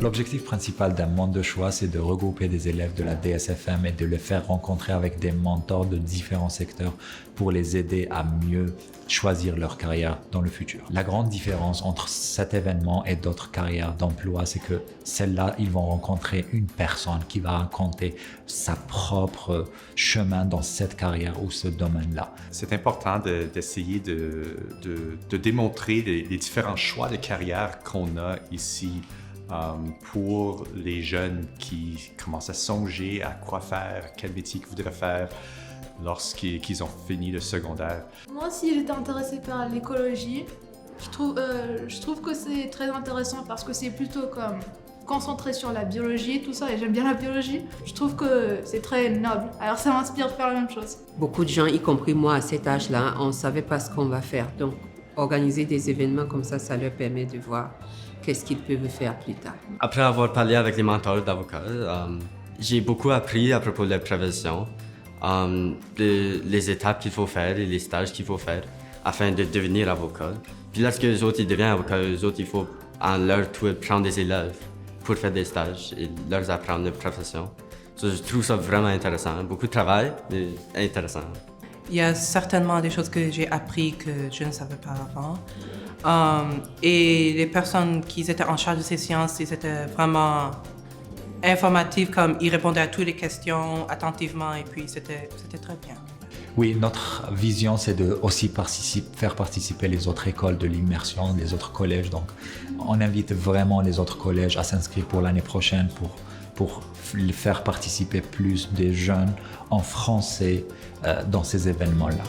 L'objectif principal d'un monde de choix, c'est de regrouper des élèves de la DSFM et de les faire rencontrer avec des mentors de différents secteurs pour les aider à mieux choisir leur carrière dans le futur. La grande différence entre cet événement et d'autres carrières d'emploi, c'est que celle-là, ils vont rencontrer une personne qui va raconter sa propre chemin dans cette carrière ou ce domaine-là. C'est important d'essayer de démontrer les différents choix de carrière qu'on a ici pour les jeunes qui commencent à songer à quoi faire, quel métier qu'ils voudraient faire lorsqu'ils ont fini le secondaire. Moi aussi, j'étais intéressée par l'écologie. Je trouve que c'est très intéressant parce que c'est plutôt comme concentré sur la biologie, tout ça, et j'aime bien la biologie. Je trouve que c'est très noble. Alors ça m'inspire de faire la même chose. Beaucoup de gens, y compris moi à cet âge-là, on ne savait pas ce qu'on va faire. Donc, organiser des événements comme ça leur permet de voir qu'est-ce qu'ils peuvent faire plus tard. Après avoir parlé avec les mentors d'avocats, j'ai beaucoup appris à propos de la prévention, les étapes qu'il faut faire et les stages qu'il faut faire afin de devenir avocat. Puis lorsque les autres ils deviennent avocats, eux autres, il faut en leur tour prendre des élèves pour faire des stages et leur apprendre la profession. So, je trouve ça vraiment intéressant. Beaucoup de travail, mais intéressant. Il y a certainement des choses que j'ai appris que je ne savais pas avant. Et les personnes qui étaient en charge de ces sciences, ils étaient vraiment informatifs, comme ils répondaient à toutes les questions attentivement et puis c'était très bien. Oui, notre vision, c'est de aussi faire participer les autres écoles de l'immersion, les autres collèges. Donc, on invite vraiment les autres collèges à s'inscrire pour l'année prochaine pour faire participer plus des jeunes en français dans ces événements-là.